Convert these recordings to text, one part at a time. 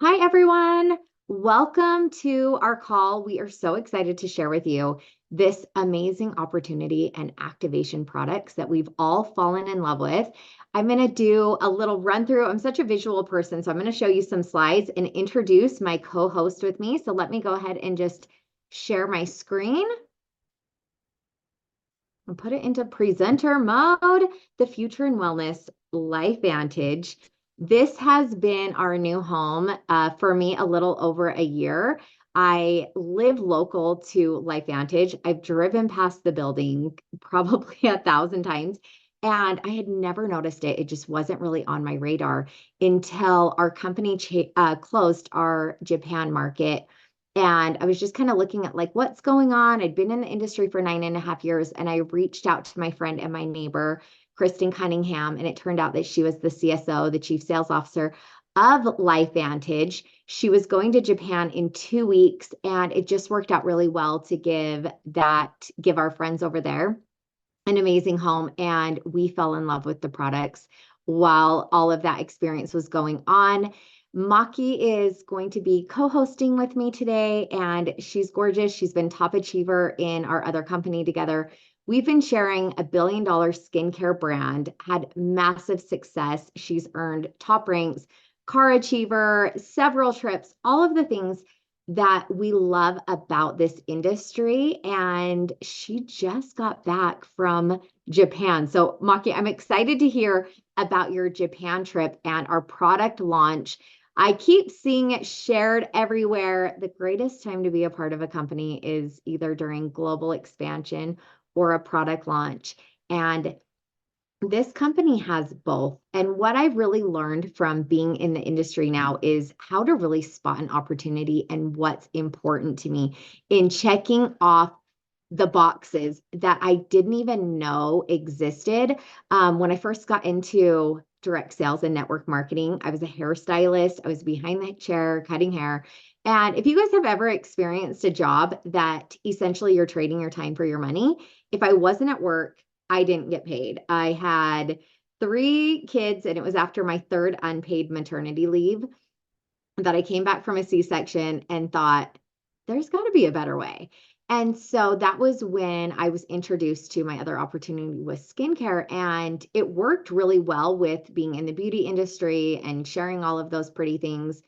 Hi, everyone. Welcome to our call. We are so excited to share with you this amazing opportunity and activation products that we've all fallen in love with. I'm going to do a little run through. I'm such a visual person, so I'm going to show you some slides and introduce my co-host with me. So let me go ahead and just share my screen and put it into presenter mode. The Future in Wellness Lifevantage. This has been our new home for me a little over a year. I live local to Lifevantage. I've driven past the building probably 1,000 times, and I had never noticed it. It just wasn't really on my radar until our company closed our Japan market. And I was just kind of looking at like what's going on. I'd been in the industry for 9.5 years, and I reached out to my friend and my neighbor, Kristen Cunningham, and it turned out that she was the CSO, the Chief Sales Officer of Lifevantage. She was going to Japan in 2 weeks, and it just worked out really well to give our friends over there an amazing home. And we fell in love with the products while all of that experience was going on. Maki is going to be co-hosting with me today, and she's gorgeous. She's been top achiever in our other company together. We've been sharing a billion-dollar skincare brand, had massive success. She's earned top ranks, car achiever, several trips, all of the things that we love about this industry. And she just got back from Japan. So, Maki, I'm excited to hear about your Japan trip and our product launch. I keep seeing it shared everywhere. The greatest time to be a part of a company is either during global expansion or a product launch. And this company has both. And what I've really learned from being in the industry now is how to really spot an opportunity and what's important to me in checking off the boxes that I didn't even know existed. When I first got into direct sales and network marketing, I was a hairstylist. I was behind the chair cutting hair. And if you guys have ever experienced a job that essentially you're trading your time for your money, if I wasn't at work, I didn't get paid. I had 3 kids, and it was after my third unpaid maternity leave that I came back from a C-section and thought, there's got to be a better way. And so that was when I was introduced to my other opportunity with skincare, and it worked really well with being in the beauty industry and sharing all of those pretty things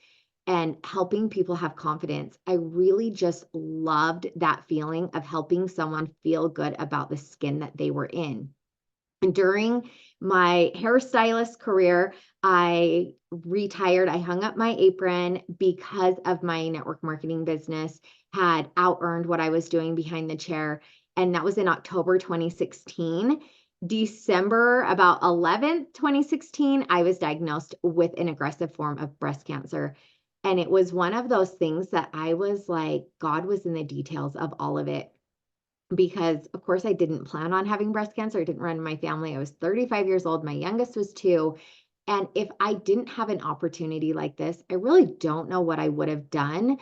and helping people have confidence. I really just loved that feeling of helping someone feel good about the skin that they were in. And during my hairstylist career, I retired. I hung up my apron because of my network marketing business had out-earned what I was doing behind the chair. And that was in October 2016. December about 11th, 2016, I was diagnosed with an aggressive form of breast cancer. And it was one of those things that I was like, God was in the details of all of it. Because, of course, I didn't plan on having breast cancer. I didn't run in my family. I was 35 years old. My youngest was 2. And if I didn't have an opportunity like this, I really don't know what I would have done,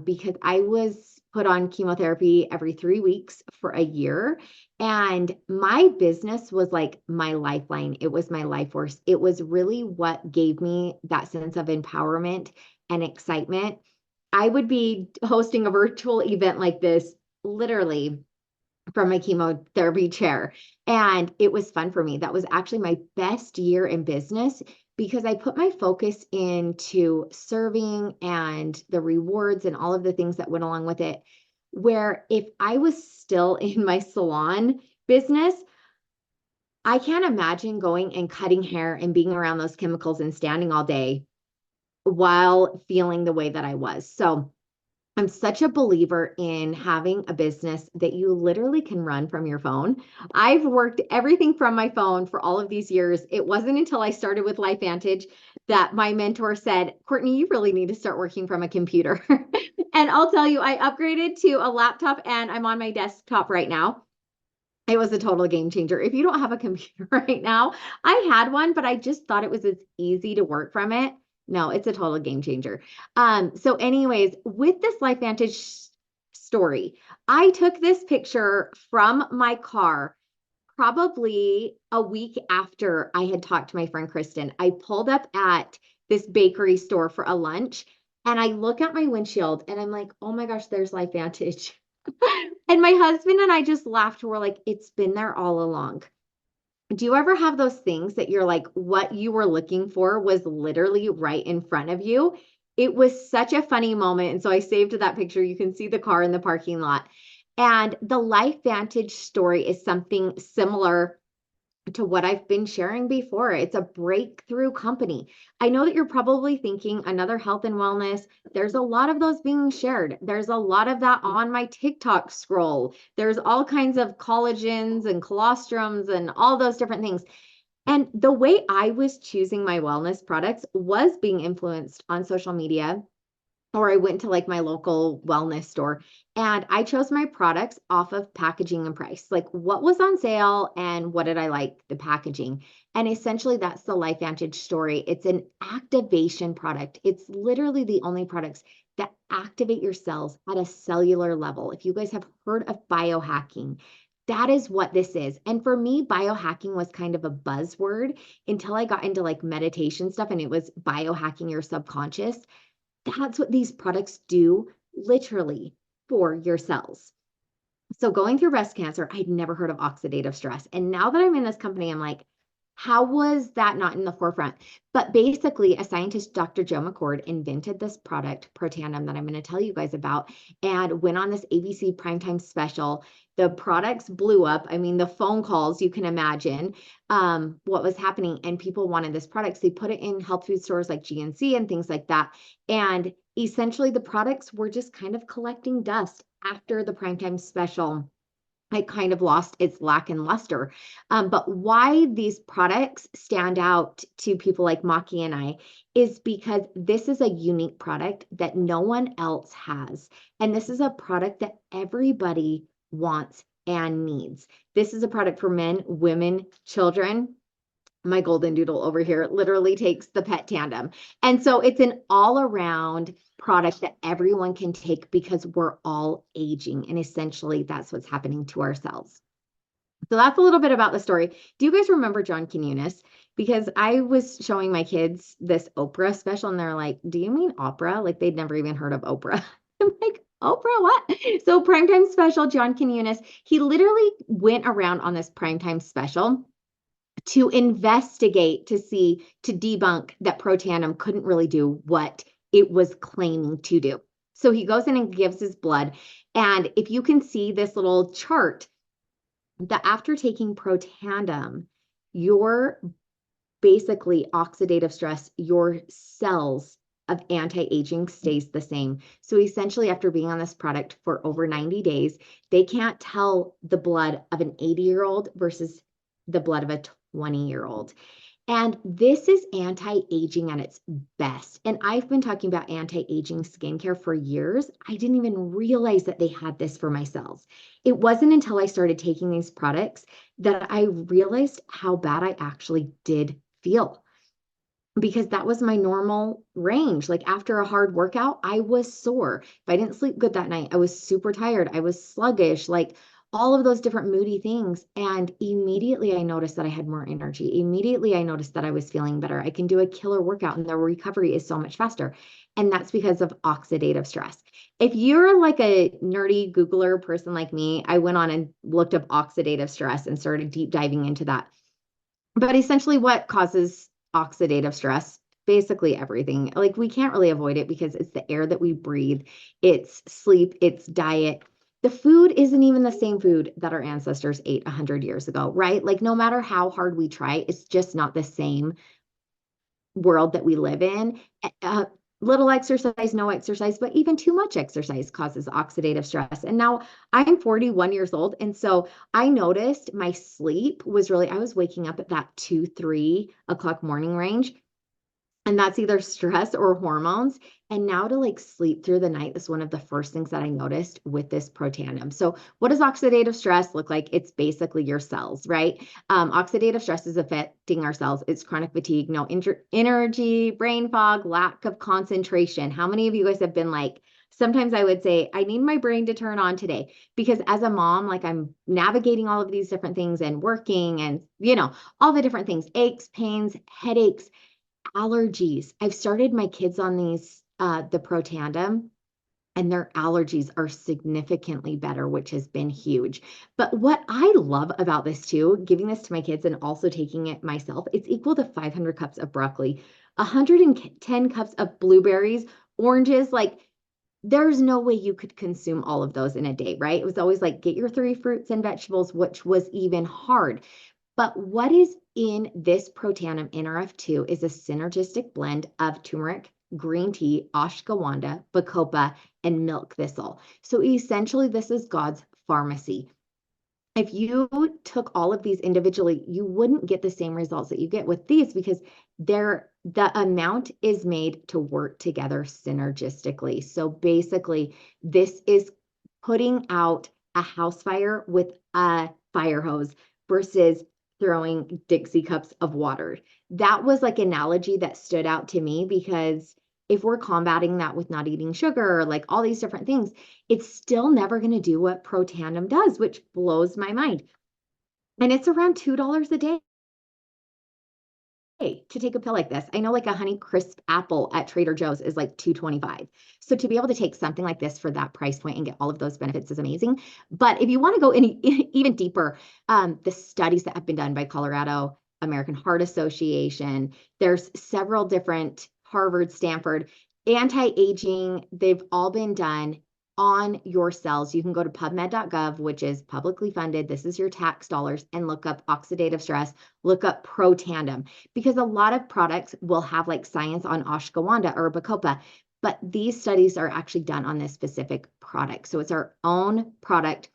because I was put on chemotherapy every 3 weeks for a year. And my business was like my lifeline. It was my life force. It was really what gave me that sense of empowerment and excitement. I would be hosting a virtual event like this literally from my chemotherapy chair. And it was fun for me. That was actually my best year in business because I put my focus into serving and the rewards and all of the things that went along with it. Where if I was still in my salon business, I can't imagine going and cutting hair and being around those chemicals and standing all day while feeling the way that I was. So I'm such a believer in having a business that you literally can run from your phone. I've worked everything from my phone for all of these years. It wasn't until I started with Lifevantage that my mentor said, Courtney, you really need to start working from a computer. And I'll tell you, I upgraded to a laptop and I'm on my desktop right now. It was a total game changer. If you don't have a computer right now, I had one, but I just thought it was as easy to work from it. No, it's a total game changer. So anyways, with this Lifevantage story, I took this picture from my car probably a week after I had talked to my friend Kristen. I pulled up at this bakery store for a lunch. And I look at my windshield and I'm like, oh my gosh, there's Lifevantage. And my husband and I just laughed. We're like, it's been there all along. Do you ever have those things that you're like, what you were looking for was literally right in front of you? It was such a funny moment. And so I saved that picture. You can see the car in the parking lot. And the Lifevantage story is something similar to what I've been sharing before. It's a breakthrough company. I know that you're probably thinking another health and wellness. There's a lot of those being shared. There's a lot of that on my TikTok scroll. There's all kinds of collagens and colostrums and all those different things. And the way I was choosing my wellness products was being influenced on social media, or I went to like my local wellness store and I chose my products off of packaging and price, like what was on sale and what did I like the packaging. And essentially that's the Lifevantage story. It's an activation product. It's literally the only products that activate your cells at a cellular level. If you guys have heard of biohacking, that is what this is. And for me, biohacking was kind of a buzzword until I got into like meditation stuff and it was biohacking your subconscious. That's what these products do literally for your cells. So going through breast cancer, I'd never heard of oxidative stress. And now that I'm in this company, I'm like, how was that not in the forefront? But basically, a scientist, Dr. Joe McCord, invented this product, Protandim, that I'm going to tell you guys about, and went on this ABC primetime special. The products blew up. I mean, the phone calls, you can imagine what was happening, and people wanted this product. So they put it in health food stores like GNC and things like that. And essentially, the products were just kind of collecting dust after the primetime special. It kind of lost its lack and luster. But why these products stand out to people like Maki and I is because this is a unique product that no one else has. And this is a product that everybody wants and needs. This is a product for men, women, children. My golden doodle over here literally takes the pet tandem. And so it's an all around product that everyone can take because we're all aging. And essentially that's what's happening to ourselves. So that's a little bit about the story. Do you guys remember John Quinones? Because I was showing my kids this Oprah special and they're like, do you mean opera? Like they'd never even heard of Oprah. I'm like, Oprah, what? So primetime special, John Quinones, he literally went around on this primetime special to investigate to debunk that Protandim couldn't really do what it was claiming to do. So he goes in and gives his blood. And if you can see this little chart, that after taking Protandim, your basically oxidative stress, your cells of anti-aging stays the same. So essentially after being on this product for over 90 days, they can't tell the blood of an 80-year-old versus the blood of a 20-year-old. And this is anti-aging at its best. And I've been talking about anti-aging skincare for years. I didn't even realize that they had this for my cells. It wasn't until I started taking these products that I realized how bad I actually did feel, because that was my normal range. Like after a hard workout, I was sore. If I didn't sleep good that night, I was super tired. I was sluggish, like all of those different moody things. And immediately I noticed that I had more energy. Immediately I noticed that I was feeling better. I can do a killer workout and the recovery is so much faster. And that's because of oxidative stress. If you're like a nerdy Googler person like me, I went on and looked up oxidative stress and started deep diving into that. But essentially what causes oxidative stress? Basically everything. Like we can't really avoid it because it's the air that we breathe, it's sleep, it's diet. The food isn't even the same food that our ancestors ate 100 years ago, right? Like no matter how hard we try, it's just not the same world that we live in. Little exercise, no exercise, but even too much exercise causes oxidative stress. And now I'm 41 years old. And so I noticed my sleep was really, I was waking up at that 2, 3 o'clock morning range. And that's either stress or hormones. And now to like sleep through the night is one of the first things that I noticed with this Protandim. So what does oxidative stress look like? It's basically your cells, right? Oxidative stress is affecting our cells. It's chronic fatigue, no energy, brain fog, lack of concentration. How many of you guys have been like, sometimes I would say, I need my brain to turn on today, because as a mom, like I'm navigating all of these different things and working and, all the different things, aches, pains, headaches. Allergies. I've started my kids on these, the Pro Tandem, and their allergies are significantly better, which has been huge. But what I love about this too, giving this to my kids and also taking it myself, it's equal to 500 cups of broccoli, 110 cups of blueberries, oranges. Like, there's no way you could consume all of those in a day, right? It was always like, get your 3 fruits and vegetables, which was even hard. But what is in this Protanum NRF2 is a synergistic blend of turmeric, green tea, ashwagandha, bacopa, and milk thistle. So essentially, this is God's pharmacy. If you took all of these individually, you wouldn't get the same results that you get with these because the amount is made to work together synergistically. So basically, this is putting out a house fire with a fire hose versus throwing Dixie cups of water. That was like analogy that stood out to me because if we're combating that with not eating sugar or like all these different things, it's still never going to do what Protandim does, which blows my mind. And it's around $2 a day to take a pill like this. I know like a Honey Crisp apple at Trader Joe's is like $2.25. So to be able to take something like this for that price point and get all of those benefits is amazing. But if you want to go even deeper, the studies that have been done by Colorado American Heart Association, there's several different Harvard, Stanford, anti-aging, they've all been done on your cells. You can go to pubmed.gov, which is publicly funded. This is your tax dollars, and look up oxidative stress, look up Protandim, because a lot of products will have like science on ashwagandha or bacopa, but these studies are actually done on this specific product. So it's our own product.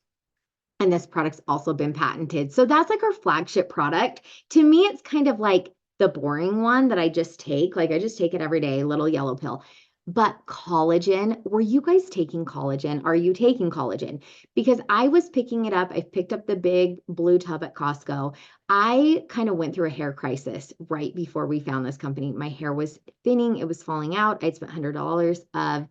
And this product's also been patented. So that's like our flagship product. To me, it's kind of like the boring one that I just take. Like I just take it every day, little yellow pill. But collagen, were you guys taking collagen? Are you taking collagen? Because I was picking it up. I picked up the big blue tub at Costco. I kind of went through a hair crisis right before we found this company. My hair was thinning. It was falling out. I'd spent $100 of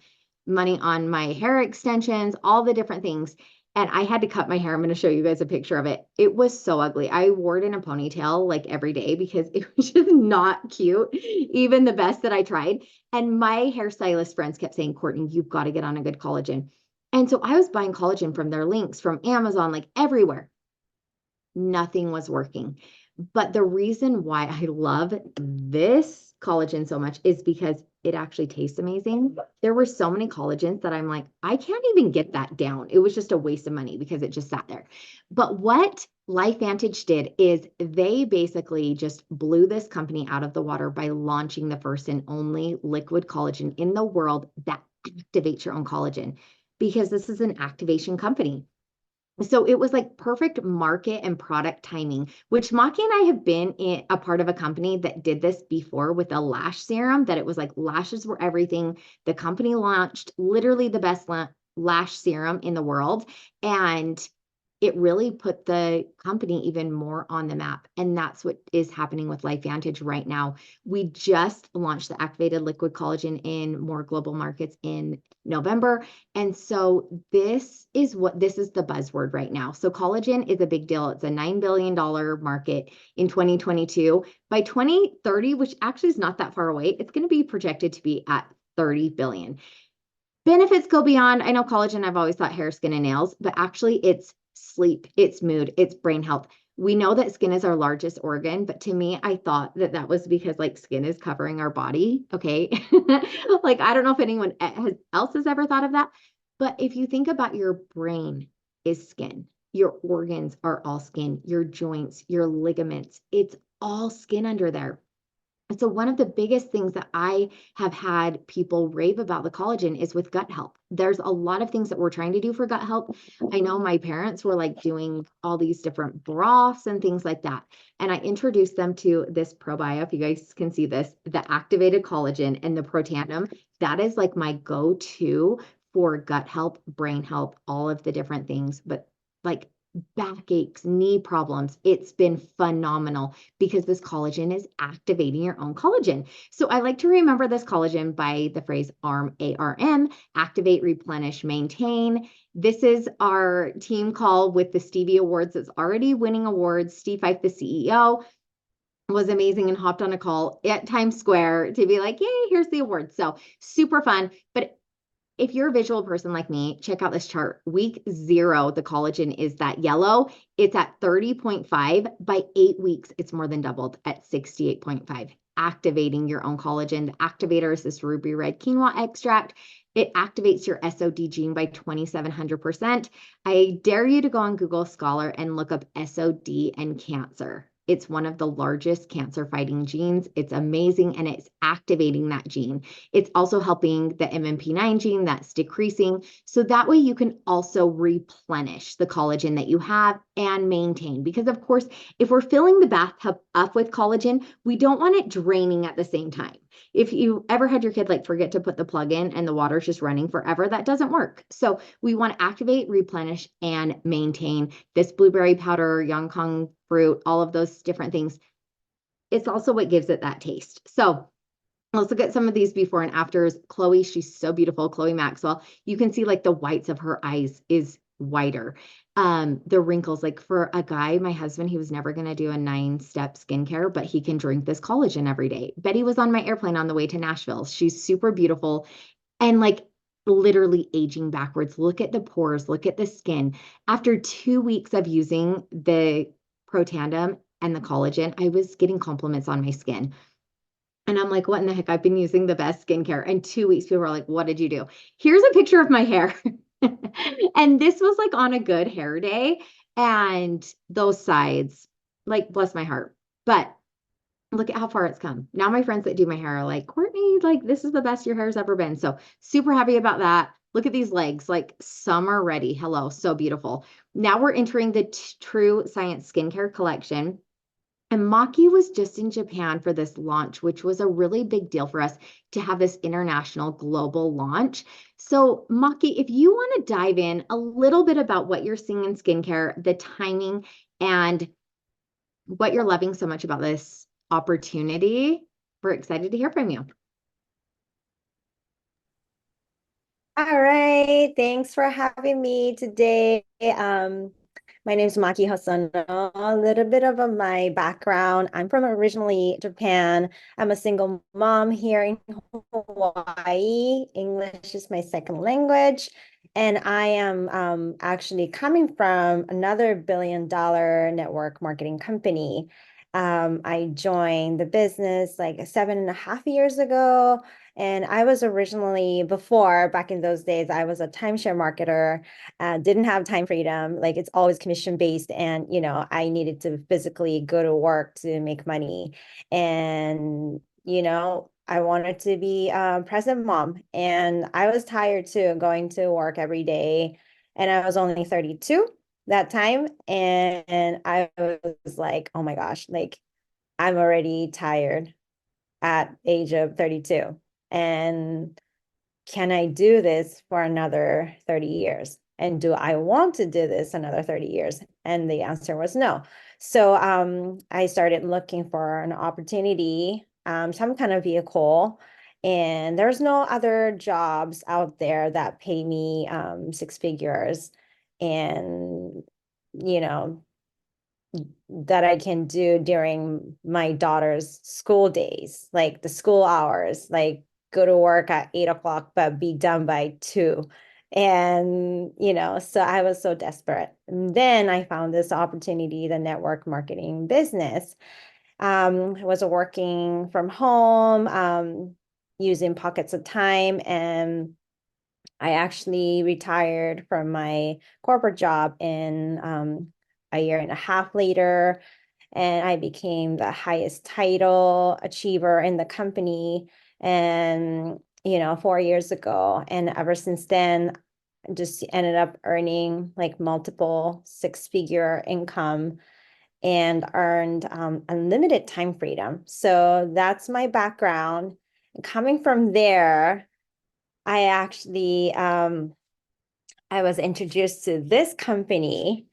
money on my hair extensions, all the different things. And I had to cut my hair. I'm going to show you guys a picture of it. It was so ugly. I wore it in a ponytail like every day because it was just not cute, even the best that I tried. And my hairstylist friends kept saying, Courtney, you've got to get on a good collagen. And so I was buying collagen from their links, from Amazon, like everywhere. Nothing was working. But the reason why I love this collagen so much is because it actually tastes amazing. There were so many collagens that I'm like, I can't even get that down. It was just a waste of money because it just sat there. But what Lifevantage did is they basically just blew this company out of the water by launching the first and only liquid collagen in the world that activates your own collagen, because this is an activation company. So it was like perfect market and product timing, which Maki and I have been a part of a company that did this before with a lash serum, that it was like lashes were everything. The company launched literally the best lash serum in the world. And it really put the company even more on the map. And that's what is happening with Lifevantage right now. We just launched the activated liquid collagen in more global markets in November. And so this is the buzzword right now. So collagen is a big deal. It's a $9 billion market in 2022. By 2030, which actually is not that far away, it's going to be projected to be at 30 billion. Benefits go beyond, I know collagen, I've always thought hair, skin, and nails, but actually it's sleep, it's mood, it's brain health. We know that skin is our largest organ, but to me, I thought that that was because like skin is covering our body. Okay. Like, I don't know if anyone else has ever thought of that, but if you think about your brain is skin, your organs are all skin, your joints, your ligaments, it's all skin under there. And so one of the biggest things that I have had people rave about the collagen is with gut health. There's a lot of things that we're trying to do for gut health. I know my parents were like doing all these different broths and things like that. And I introduced them to this probio. If you guys can see this, the activated collagen and the Protandim, that is like my go-to for gut health, brain health, all of the different things. But like backaches, knee problems, it's been phenomenal because this collagen is activating your own collagen. So I like to remember this collagen by the phrase ARM, A-R-M, activate, replenish, maintain. This is our team call with the Stevie Awards that's already winning awards. Steve Fife, the CEO. was amazing and hopped on a call at Times Square to be like, yay, here's the award. So super fun. But if you're a visual person like me, check out this chart. Week 0, the collagen is that yellow. It's at 30.5. By 8 weeks, it's more than doubled at 68.5. Activating your own collagen. The activator is this ruby red quinoa extract. It activates your SOD gene by 2,700%. I dare you to go on Google Scholar and look up SOD and cancer. It's one of the largest cancer fighting genes. It's amazing, and it's activating that gene. It's also helping the MMP9 gene that's decreasing. So that way you can also replenish the collagen that you have and maintain. Because, of course, if we're filling the bathtub up with collagen, we don't want it draining at the same time. If you ever had your kid like forget to put the plug in and the water's just running forever, that doesn't work. So we want to activate, replenish, and maintain this blueberry powder, Yongkong fruit, all of those different things. It's also what gives it that taste. So let's look at some of these before and afters. Chloe, she's so beautiful. Chloe Maxwell. You can see like the whites of her eyes is whiter. The wrinkles, like for a guy, my husband, he was never going to do a 9-step skincare, but he can drink this collagen every day. Betty was on my airplane on the way to Nashville. She's super beautiful and like literally aging backwards. Look at the pores, look at the skin. After 2 weeks of using the Protandim and the collagen, I was getting compliments on my skin. And I'm like, what in the heck? I've been using the best skincare. And 2 weeks, people are like, what did you do? Here's a picture of my hair. And this was like on a good hair day. And those sides, like, bless my heart. But look at how far it's come. Now my friends that do my hair are like, Courtney, like, this is the best your hair's ever been. So super happy about that. Look at these legs, like summer ready. Hello, so beautiful. Now we're entering the True Science Skincare collection. And Maki was just in Japan for this launch, which was a really big deal for us to have this international global launch. So, Maki, if you want to dive in a little bit about what you're seeing in skincare, the timing, and what you're loving so much about this opportunity, we're excited to hear from you. All right, thanks for having me today. My name is Maki Hosono. A little bit of my background. I'm from originally Japan. I'm a single mom here in Hawaii. English is my second language. And I am actually coming from another billion-dollar network marketing company. I joined the business like 7.5 years ago. And I was originally, before, back in those days, I was a timeshare marketer, didn't have time freedom. Like it's always commission based. And, I needed to physically go to work to make money. And, I wanted to be a present mom. And I was tired too, going to work every day. And I was only 32 that time. And I was like, oh my gosh, like I'm already tired at age of 32. And can I do this for another 30 years? And do I want to do this another 30 years? And the answer was no. So I started looking for an opportunity, some kind of vehicle. And there's no other jobs out there that pay me 6 figures. And, you know, that I can do during my daughter's school days, like the school hours, like go to work at 8 o'clock, but be done by 2. And, so I was so desperate. And then I found this opportunity, the network marketing business. I was working from home, using pockets of time, and I actually retired from my corporate job in a year and a half later, and I became the highest title achiever in the company. And 4 years ago, and ever since then, just ended up earning like multiple 6-figure income and earned unlimited time freedom. So that's my background. Coming from there, I actually I was introduced to this company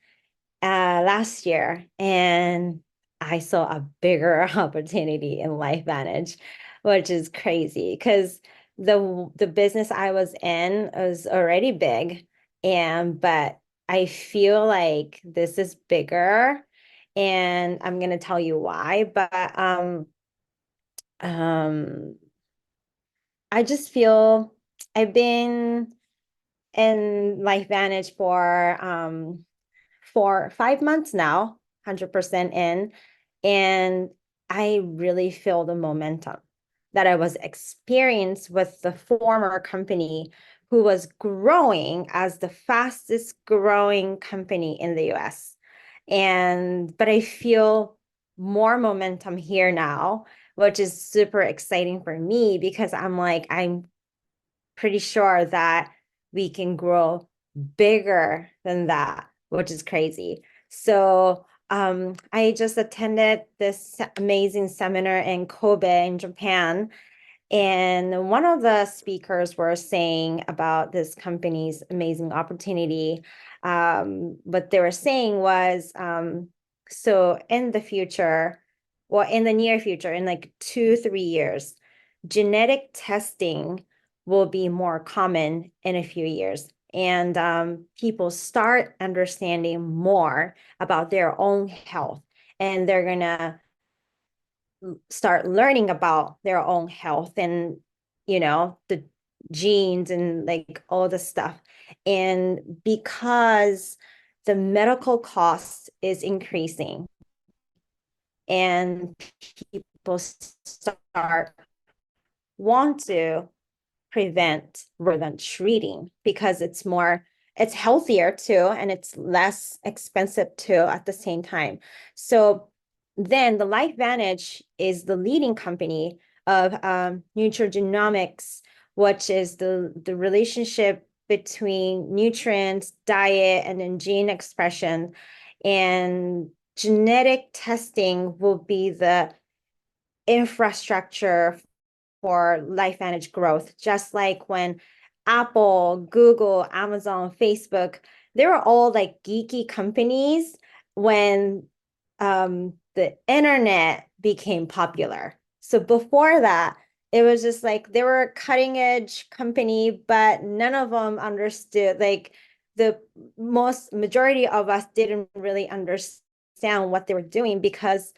last year, and I saw a bigger opportunity in Lifevantage, which is crazy because the business I was in was already big, but I feel like this is bigger, and I'm gonna tell you why. But um, I just feel I've been in Lifevantage for 5 months now, 100% in, and I really feel the momentum that I was experienced with the former company who was growing as the fastest growing company in the US. But I feel more momentum here now, which is super exciting for me because I'm pretty sure that we can grow bigger than that, which is crazy. So I just attended this amazing seminar in Kobe in Japan, and one of the speakers were saying about this company's amazing opportunity. What they were saying was, so in the future, well, in the near future, in like 2, 3 years, genetic testing will be more common in a few years. And people start understanding more about their own health, and they're going to start learning about their own health and the genes and like all the stuff. And because the medical cost is increasing and people start want to prevent rather than treating because it's healthier too, and it's less expensive too at the same time. So then the Lifevantage is the leading company of nutrigenomics, which is the relationship between nutrients, diet, and then gene expression. And genetic testing will be the infrastructure for Lifevantage growth, just like when Apple, Google, Amazon, Facebook, they were all like geeky companies when the internet became popular. So before that, it was just like they were a cutting edge company, but none of them understood, like the most majority of us didn't really understand what they were doing because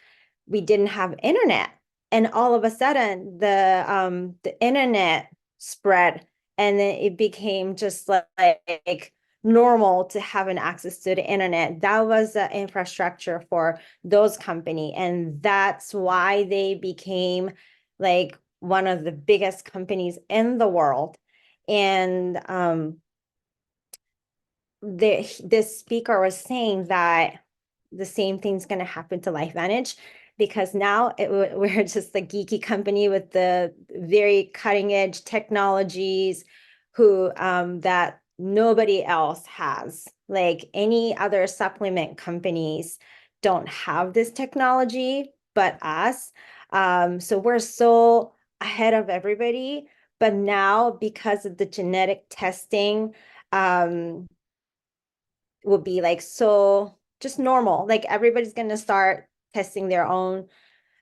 we didn't have internet. And all of a sudden the internet spread, and then it became just like normal to have an access to the internet. That was the infrastructure for those company, and that's why they became like one of the biggest companies in the world. And this speaker was saying that the same thing's going to happen to Lifevantage because now we're just a geeky company with the very cutting edge technologies who that nobody else has. Like any other supplement companies don't have this technology, but us. So we're so ahead of everybody. But now, because of the genetic testing, will be like so just normal. Like everybody's going to start testing their own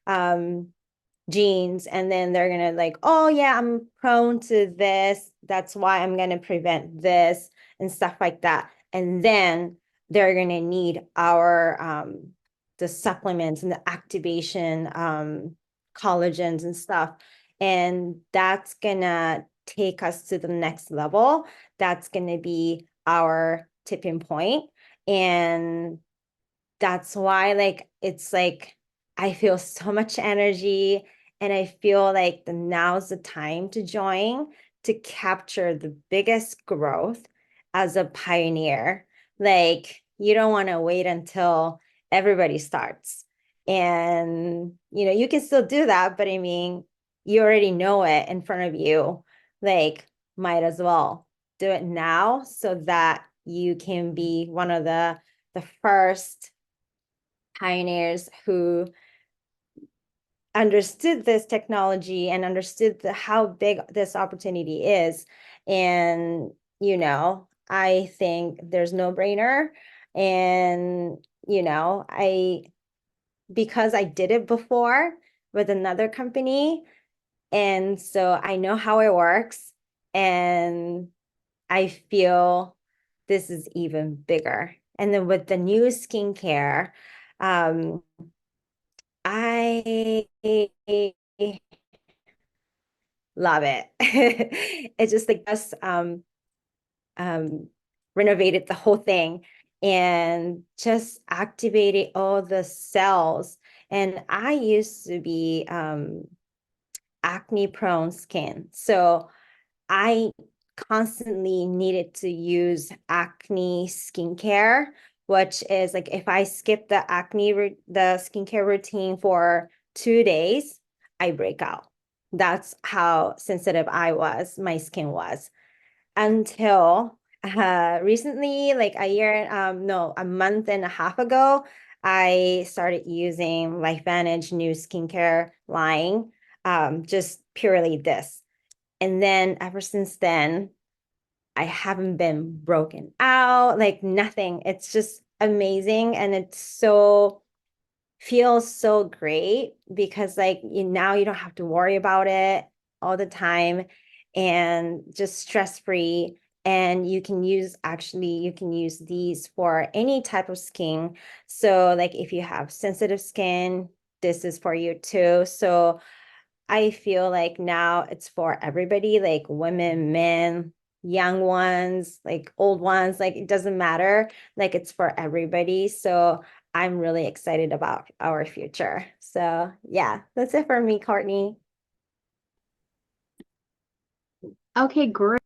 um genes, and then they're going to like, oh yeah, I'm prone to this. That's why I'm going to prevent this and stuff like that. And then they're going to need our the supplements and the activation collagens and stuff. And that's going to take us to the next level. That's going to be our tipping point. And that's why like it's like I feel so much energy, and I feel like now's the time to join to capture the biggest growth as a pioneer. Like you don't want to wait until everybody starts. And you can still do that, but I mean, you already know it in front of you. Like might as well do it now so that you can be one of the first pioneers who understood this technology and understood how big this opportunity is. And, I think there's no brainer. And, because I did it before with another company, and so I know how it works. And I feel this is even bigger. And then with the new skincare, I love it. It's just like us um renovated the whole thing and just activated all the cells. And I used to be acne prone skin. So I constantly needed to use acne skincare, which is like if I skip the skincare routine for 2 days, I break out. That's how sensitive my skin was until recently, like a month and a half ago, I started using Lifevantage new skincare line, just purely this. And then ever since then, I haven't been broken out, like nothing. It's just amazing. And it's so feels so great because now you don't have to worry about it all the time and just stress free. And you can use these for any type of skin. So like if you have sensitive skin, this is for you too. So I feel like now it's for everybody, like women, men, young ones, like old ones, like it doesn't matter. Like it's for everybody. So I'm really excited about our future. So yeah, that's it for me, Courtney. Okay, great.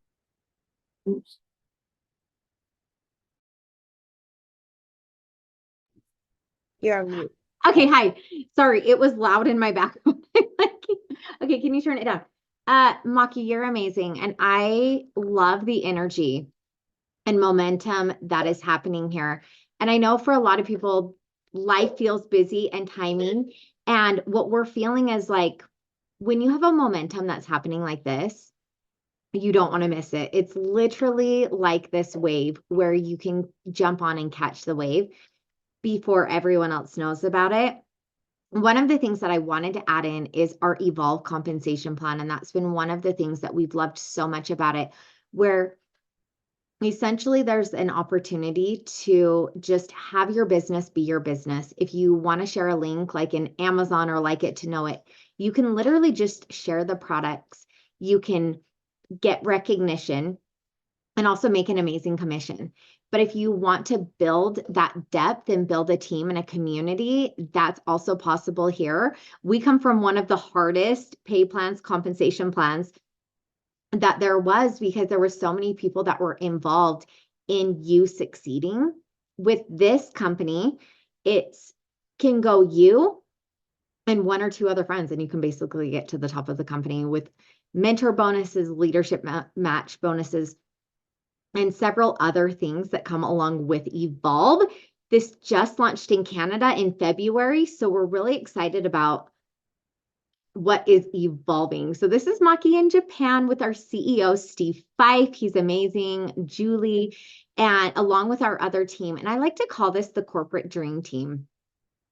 You're on mute. Okay, hi. Sorry, it was loud in my background. Okay, can you turn it down? Maki, you're amazing. And I love the energy and momentum that is happening here. And I know for a lot of people, life feels busy and timing. And what we're feeling is like when you have a momentum that's happening like this, you don't want to miss it. It's literally like this wave where you can jump on and catch the wave before everyone else knows about it. One of the things that I wanted to add in is our Evolve compensation plan. And that's been one of the things that we've loved so much about it, where essentially there's an opportunity to just have your business be your business. If you want to share a link like in Amazon or like it to know it, you can literally just share the products. You can get recognition and also make an amazing commission. But if you want to build that depth and build a team and a community, that's also possible here. We come from one of the hardest pay plans, compensation plans that there was because there were so many people that were involved in you succeeding. With this company, it can go you and one or two other friends, and you can basically get to the top of the company with mentor bonuses, leadership match bonuses, and several other things that come along with Evolve. This just launched in Canada in February, so we're really excited about what is evolving. So this is Maki in Japan with our CEO, Steve Fife. He's amazing, Julie, and along with our other team. And I like to call this the corporate dream team.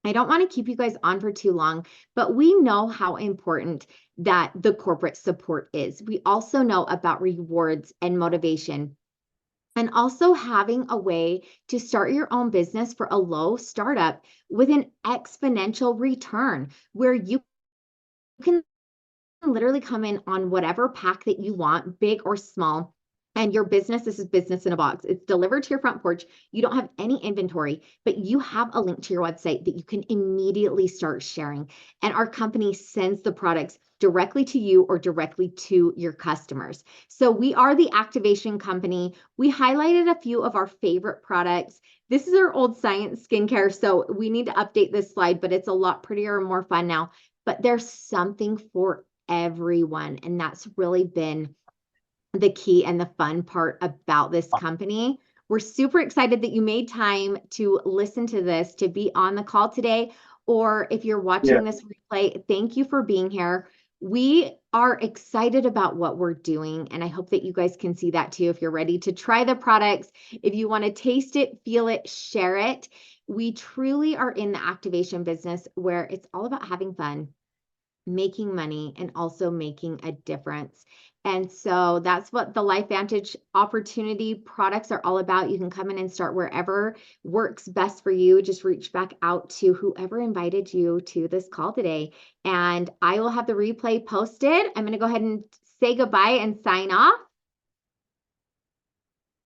I don't want to keep you guys on for too long, but we know how important that the corporate support is. We also know about rewards and motivation. And also having a way to start your own business for a low startup with an exponential return where you can literally come in on whatever pack that you want, big or small. And your business, this is business in a box. It's delivered to your front porch. You don't have any inventory, but you have a link to your website that you can immediately start sharing. And our company sends the products directly to you or directly to your customers. So we are the activation company. We highlighted a few of our favorite products. This is our old science skincare. So we need to update this slide, but it's a lot prettier and more fun now. But there's something for everyone. And that's really been the key and the fun part about this company. We're super excited that you made time to listen to this, to be on the call today, or if you're watching this replay, thank you for being here. We are excited about what we're doing, and I hope that you guys can see that too. If you're ready to try the products, if you want to taste it, feel it, share it. We truly are in the activation business where it's all about having fun. making money, and also making a difference. And so that's what the Lifevantage opportunity products are all about. You can come in and start wherever works best for you. Just reach back out to whoever invited you to this call today. And I will have the replay posted. I'm going to go ahead and say goodbye and sign off.